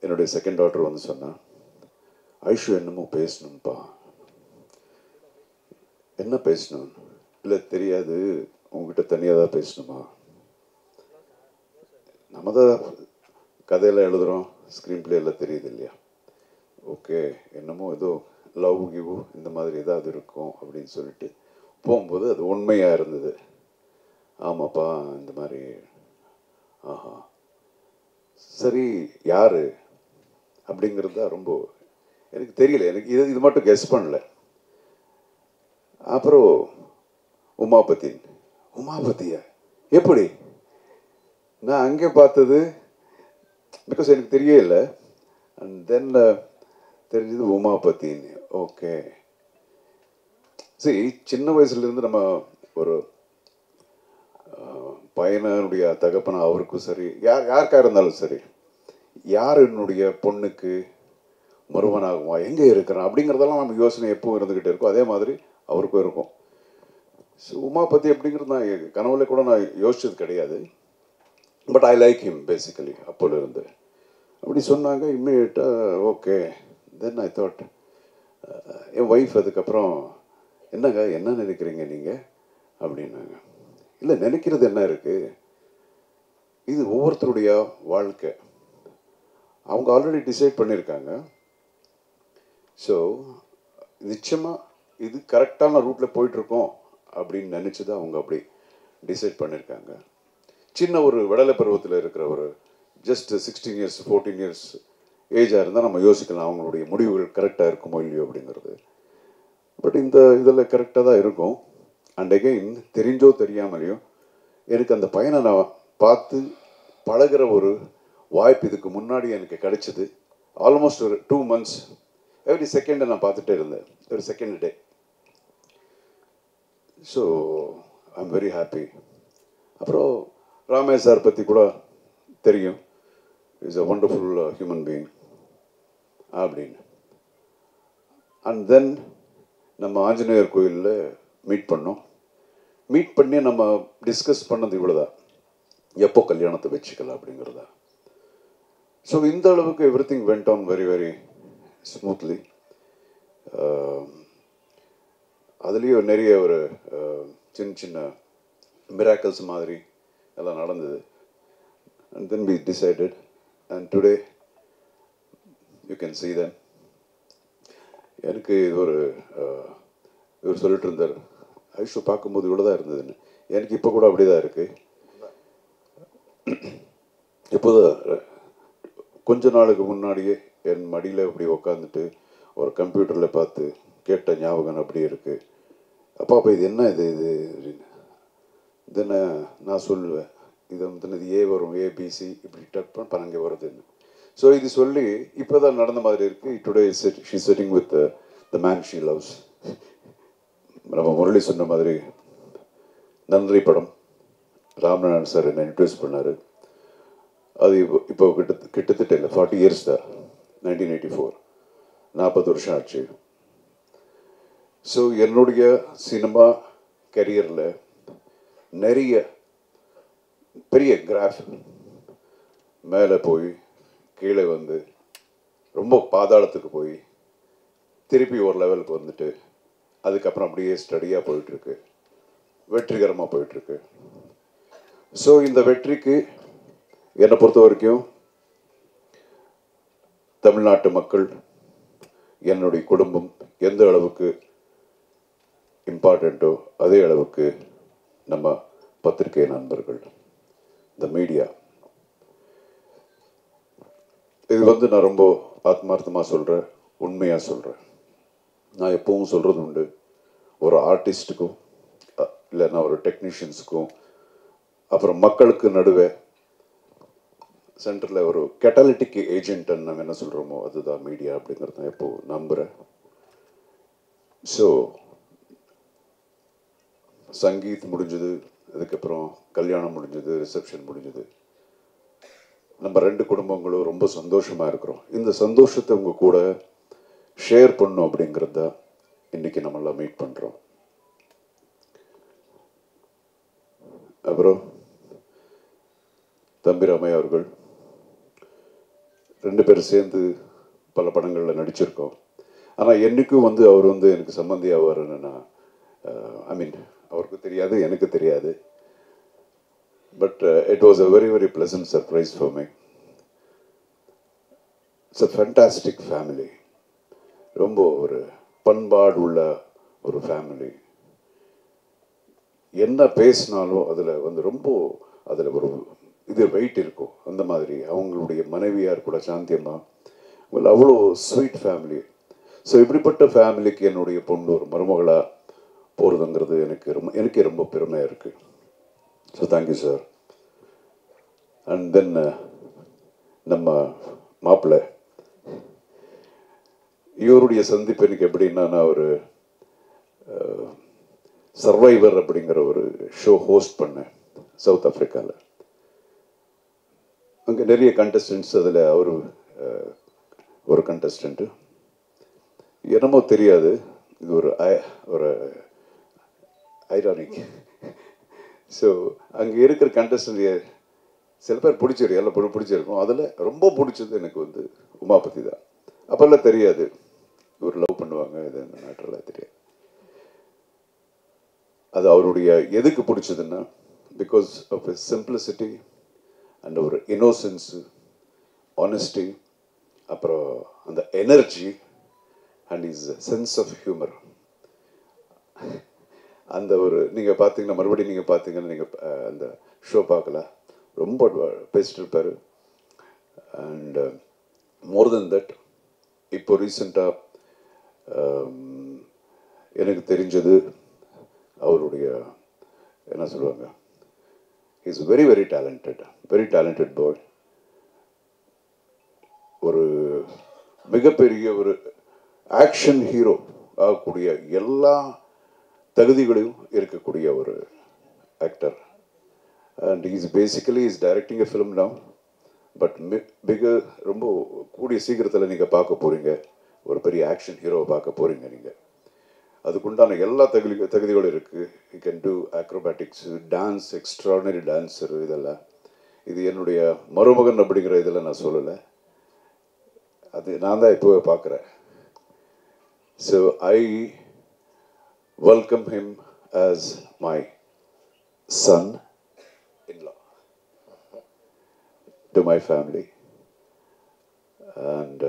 என்னுடைய second daughter வந்து சொன்னா, ஐஷு என்னமோ பேசணும்ப்பா. என்ன பேசணும்? இல்லை தெரியாது, உங்ககிட்ட தனியாக தான் பேசணுமா? நம்ம தான் கதையெல்லாம் எழுதுகிறோம், ஸ்க்ரீன் பிளே எல்லாம் தெரியுது இல்லையா? ஓகே, என்னமோ ஏதோ லவ் கிவ் இந்த மாதிரி ஏதாவது இருக்கும் அப்படின்னு சொல்லிட்டு போகும்போது அது உண்மையாக இருந்தது. ஆமாப்பா இந்த மாதிரி. ஆஹா சரி, யார் அப்படிங்கிறது தான் ரொம்ப எனக்கு தெரியல. எனக்கு இது மட்டும் கெஸ் பண்ணல. அப்புறம் உமாபதின். உமாபதியா? எப்படி? நான் அங்கே பார்த்தது பிகாஸ் எனக்கு தெரியவே இல்லை. அண்ட் தென் தெரிஞ்சது உமாபதின்னு. ஓகே சரி, சின்ன வயசுலேருந்து நம்ம ஒரு பையனுடைய தகப்பனா அவருக்கும் சரி, யாருக்காக இருந்தாலும் சரி, யார் என்னுடைய பொண்ணுக்கு மருமனாகுமா, எங்கே இருக்கிறான் அப்படிங்கிறதெல்லாம் நம்ம யோசனை எப்பவும் இருந்துக்கிட்டே இருக்கும். அதே மாதிரி அவருக்கும் இருக்கும். ஸோ உமாபதி அப்படிங்கிறது நான் கனவுல கூட நான் யோசிச்சது கிடையாது. But I like him basically. அப்போலேருந்து அப்படி சொன்னாங்க. இம்மிடியட்டாக ஓகே. தென் ஐ தாட், என் ஒய்ஃப் அதுக்கப்புறம் என்னங்க என்ன நினைக்கிறீங்க நீங்கள் அப்படின்னாங்க. இல்லை நினைக்கிறது என்ன இருக்குது, இது ஒவ்வொருத்தருடைய வாழ்க்கை, அவங்க ஆல்ரெடி டிசைட் பண்ணியிருக்காங்க. ஸோ நிச்சயமாக இது கரெக்டான ரூட்டில் போயிட்டுருக்கோம் அப்படின்னு நினச்சி தான் அவங்க அப்படி டிசைட் பண்ணியிருக்காங்க. சின்ன ஒரு விடலை பருவத்தில் இருக்கிற ஒரு ஜஸ்ட் 16 இயர்ஸ் 14 இயர்ஸ் ஏஜாக இருந்தால் நம்ம யோசிக்கலாம் அவங்களுடைய முடிவுகள் கரெக்டாக இருக்குமோ இல்லையோ அப்படிங்கிறது. பட் இந்த இதில் கரெக்டாக தான் இருக்கும். அண்ட் அகெயின் தெரிஞ்சோ தெரியாமலையோ எனக்கு அந்த பையனை நான் பார்த்து பழகிற ஒரு வாய்ப்பு இதுக்கு முன்னாடி எனக்கு கிடைச்சிது. ஆல்மோஸ்ட் ஒரு 2 months எவ்ரி செகண்டை நான் பார்த்துட்டே இருந்தேன், ஒரு second day. So I am very happy. அப்புறம் ராமே சார் பற்றி கூட தெரியும், is a wonderful human being அப்படின்னு. அண்ட் தென் நம்ம ஆஞ்சநேயர் கோயிலில் மீட் பண்ணோம். மீட் பண்ணி நம்ம டிஸ்கஸ் பண்ணது இவ்வளோதான், எப்போ கல்யாணத்தை வச்சுக்கலாம் அப்படிங்கிறதா. ஸோ இந்த அளவுக்கு everything went on very very smoothly. அதுலேயும் நிறைய ஒரு சின்ன சின்ன மிராக்கல்ஸ் மாதிரி எல்லாம் நடந்தது. And then we decided and today you can see them. எனக்கு இது ஒரு இவர் சொல்லிட்டு இருந்தார், ஐஷு பார்க்கும்போது இவ்வளோ தான் இருந்ததுன்னு. எனக்கு இப்போ கூட அப்படி தான் இருக்குது. இப்போதான் கொஞ்ச நாளுக்கு முன்னாடியே என் மடியில் அப்படி உக்காந்துட்டு ஒரு கம்ப்யூட்டரில் பார்த்து கேட்ட ஞாபகம் அப்படி இருக்குது. அப்பா இது என்ன இது அப்படின்னு. தென்ன நான் சொல்லுவேன், இது வந்து இது ஏ வரும், ஏபிசி இப்படி டக் பண்ண வருதுன்னு. ஸோ இது சொல்லி இப்போ தான் நடந்த மாதிரி இருக்குது. Today she sitting with the man she loves. நம்ம முரளி சொன்ன மாதிரி நன்றி படம் ராமநாதன் சார் என்னை இன்ட்ரடியூஸ் பண்ணார். அது இப்போ கிட்டத்தட்ட இல்லை 40 years தான், 1984, 40 வருஷம் ஆச்சு. ஸோ என்னுடைய சினிமா கரியரில் நிறைய பெரிய கிராஃப் மேலே போய் கீழே வந்து ரொம்ப பாதாளத்துக்கு போய் திருப்பி ஒரு லெவலுக்கு வந்துட்டு அதுக்கப்புறம் அப்படியே ஸ்டடியாக போயிட்டுருக்கு, வெற்றிகரமாக போயிட்டுருக்கு. ஸோ இந்த வெற்றிக்கு என்னை பொறுத்த வரைக்கும் தமிழ்நாட்டு மக்கள், என்னுடைய குடும்பம் எந்த அளவுக்கு இம்பார்ட்டண்ட்டோ அதே அளவுக்கு நம்ம பத்திரிகை நண்பர்கள், இந்த மீடியா. இது வந்து நான் ரொம்ப ஆத்மார்த்தமாக சொல்கிறேன், உண்மையாக சொல்கிறேன். நான் எப்பவும் சொல்கிறது உண்டு, ஒரு ஆர்டிஸ்ட்டுக்கும் இல்லைன்னா ஒரு டெக்னீஷியன்ஸுக்கும் அப்புறம் மக்களுக்கு நடுவே சென்டரில் ஒரு கேட்டலிட்டிக் ஏஜென்ட்ன்னு நம்ம என்ன சொல்கிறோமோ அதுதான் மீடியா அப்படிங்கிறது நான் எப்போது நம்புகிறேன். ஸோ சங்கீத் முடிஞ்சது, அதுக்கப்புறம் கல்யாணம் முடிஞ்சது, ரிசப்ஷன் முடிஞ்சது. நம்ம 2 குடும்பங்களும் ரொம்ப சந்தோஷமாக இருக்கிறோம். இந்த சந்தோஷத்தை உங்கள் கூட ஷேர் பண்ணணும் அப்படிங்கிறத இன்றைக்கி நம்மளாம் மீட் பண்ணுறோம். அப்புறம் தம்பி ராமையா அவர்கள் 2 பேரும் சேர்ந்து பல படங்களில் நடிச்சிருக்கோம். ஆனால் என்றைக்கும் வந்து அவர் வந்து எனக்கு சம்பந்தி ஆவார்னு நான் ஐ மீன் அவருக்கு தெரியாது, எனக்கு தெரியாது. But it was a very very pleasant surprise for me. It's a fantastic family. ரொம்ப ஒரு பண்பாடு உள்ள ஒரு ஃபேமிலி. என்ன பேசினாலும் அதில் வந்து ரொம்ப அதில் ஒரு இது வெயிட் இருக்கும். அந்த மாதிரி அவங்களுடைய மனைவியார் கூட சாந்தியம்மா அவ்வளோ ஸ்வீட் ஃபேமிலி. ஸோ இப்படிப்பட்ட ஃபேமிலிக்கு என்னுடைய பொண்ணு ஒரு மருமகளாக போகிறதுங்கிறது எனக்கே ரொம்ப பெருமையாக இருக்குது. So thank you sir. And then நம்ம மாப்பிள்ளை இவருடைய சந்திப்பு எனக்கு எப்படின்னா, நான் ஒரு சர்வைவர் அப்படிங்கிற ஒரு ஷோ ஹோஸ்ட் பண்ணேன் சவுத் ஆஃப்ரிக்காவில். அங்கே நிறைய கண்டஸ்டன்ட்ஸ், அதில் அவர் ஒரு கண்டஸ்டண்ட்டு. என்னமோ தெரியாது, இது ஒரு ஐரானிக். ஸோ அங்கே இருக்கிற கண்டஸ்டன்ட் சில பேர் பிடிச்சிருக்கு, எல்லாம் பிடிச்சிருக்கும். அதில் ரொம்ப பிடிச்சது எனக்கு வந்து உமாபதி தான். அப்போல்லாம் தெரியாது இவர் லவ் பண்ணுவாங்க, இது இந்த மேட்டர்லாம் தெரியாது. அது அவருடைய எதுக்கு பிடிச்சதுன்னா, because of his simplicity and ஒரு இன்னோசன்ஸு, ஆனஸ்டி, அப்புறம் அந்த energy and is sense of humour. அந்த ஒரு நீங்கள் பார்த்தீங்கன்னா, மறுபடியும் நீங்கள் பார்த்தீங்கன்னா, நீங்கள் அந்த ஷோ பார்க்கல, ரொம்ப பேசிட்டு இருப்பார். அண்ட் மோர் தென் தட், இப்போ ரீசெண்டாக எனக்கு தெரிஞ்சது அவருடைய என்ன சொல்லுவாங்க, இஸ் வெரி வெரி டேலண்டட் பாய். ஒரு மிகப்பெரிய ஒரு ஆக்ஷன் ஹீரோ ஆகக்கூடிய எல்லா தகுதிகளையும் இருக்கக்கூடிய ஒரு actor. And is basically is directing a film now. But ரொம்ப கூடிய சீக்கிரத்தில் நீங்கள் பார்க்க போகிறீங்க, ஒரு பெரிய ஆக்ஷன் ஹீரோவை பார்க்க போகிறீங்க நீங்கள். அதுக்குண்டான எல்லா தகுதிகளும் இருக்குது. You can do acrobatics, dance, extraordinary dancer, இதெல்லாம். இது என்னுடைய மருமகன் அப்படிங்கிற இதில் நான் சொல்லலை, அது நான் தான் இப்போவே பார்க்குறேன். So I welcome him as my son-in-law to my family. And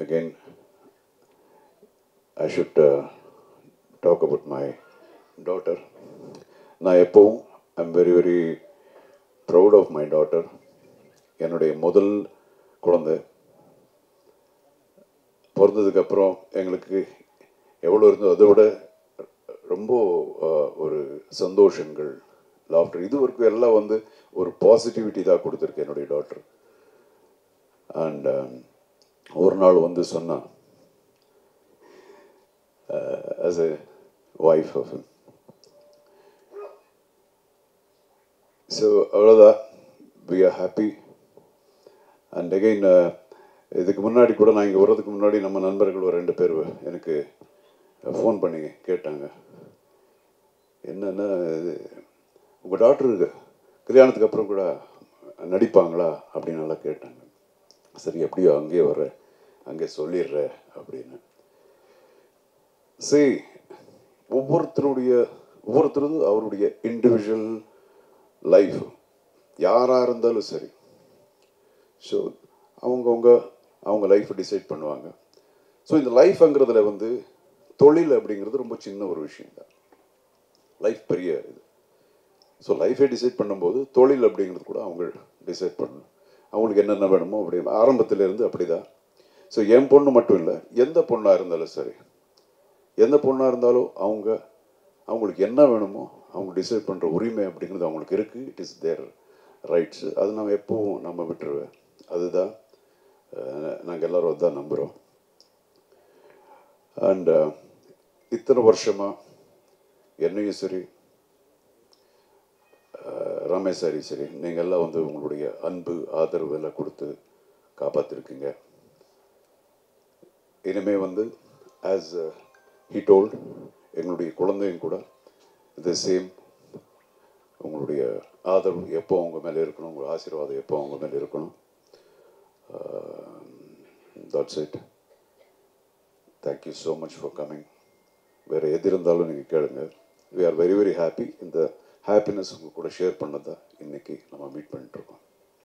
again, I should talk about my daughter. நான் எப்பவும் I'm very very proud of my daughter. என்னுடைய முதல் குழந்தை பிறந்ததுக்கப்புறம் எங்களுக்கு எவ்வளோ இருந்தோ அதை விட ரொம்ப ஒரு சந்தோஷங்கள், லாஃப்டர், இது வரைக்கும் எல்லாம் வந்து ஒரு பாசிட்டிவிட்டி தான் கொடுத்துருக்கு என்னுடைய டாக்டர். அண்ட் ஒரு நாள் வந்து சொன்னான், as a wife of him. So அவ்வளோதான், we are happy. And again, இதுக்கு முன்னாடி கூட நான் இங்கே வர்றதுக்கு முன்னாடி நம்ம நண்பர்கள் ஒரு 2 பேர் எனக்கு ஃபோன் பண்ணி கேட்டாங்க, என்னென்னா உங்கள் டாக்டருக்கு கல்யாணத்துக்கு அப்புறம் கூட நடிப்பாங்களா அப்படின்னு நல்லா கேட்டாங்க. சரி, எப்படியோ அங்கேயே வர்றேன், அங்கே சொல்லிடுறேன் அப்படின்னு. சரி, ஒவ்வொருத்தரும் அவருடைய இண்டிவிஜுவல் லைஃப் யாராக இருந்தாலும் சரி. ஸோ அவங்க லைஃப்பை டிசைட் பண்ணுவாங்க. ஸோ இந்த லைஃப்ங்கிறதுல வந்து தொழில் அப்படிங்கிறது ரொம்ப சின்ன ஒரு விஷயம் தான். லைஃப் பெரிய இது. ஸோ லைஃபை டிசைட் பண்ணும்போது தொழில் அப்படிங்கிறது கூட அவங்க டிசைட் பண்ணணும். அவங்களுக்கு என்னென்ன வேணுமோ அப்படி ஆரம்பத்திலேருந்து அப்படி தான். ஸோ என் பொண்ணு மட்டும் இல்லை, எந்த பொண்ணாக இருந்தாலும் சரி, எந்த பொண்ணாக இருந்தாலும் அவங்களுக்கு என்ன வேணுமோ அவங்க டிசைட் பண்ணுற உரிமை அப்படிங்கிறது அவங்களுக்கு இருக்குது. It is their rights. அது நம்ம எப்போவும் நம்ம விட்டுருவேன். அதுதான் நாங்கள் எல்லோரும் அதுதான் நம்புகிறோம். அண்ட் இத்தனை வருஷமாக என்னையும் சரி, ரமேஷ் சரி, நீங்கள் எல்லாம் வந்து உங்களுடைய அன்பு ஆதரவு எல்லாம் கொடுத்து காப்பாற்றிருக்கீங்க. இனிமேல் வந்து ஆஸ் ஹி டோல்ட், எங்களுடைய குழந்தையும் கூட த சேம் உங்களுடைய ஆதரவு எப்போ உங்கள் மேலே இருக்கணும், உங்கள் ஆசீர்வாதம் எப்போ உங்கள் மேலே இருக்கணும். That's it. Thank you so much for coming. வேறு எது இருந்தாலும் நீங்கள் கேளுங்க. We are very very happy. இந்த ஹாப்பினஸ் உங்கள் கூட ஷேர் பண்ணதான் இன்றைக்கி நம்ம மீட் பண்ணிட்டுருக்கோம்.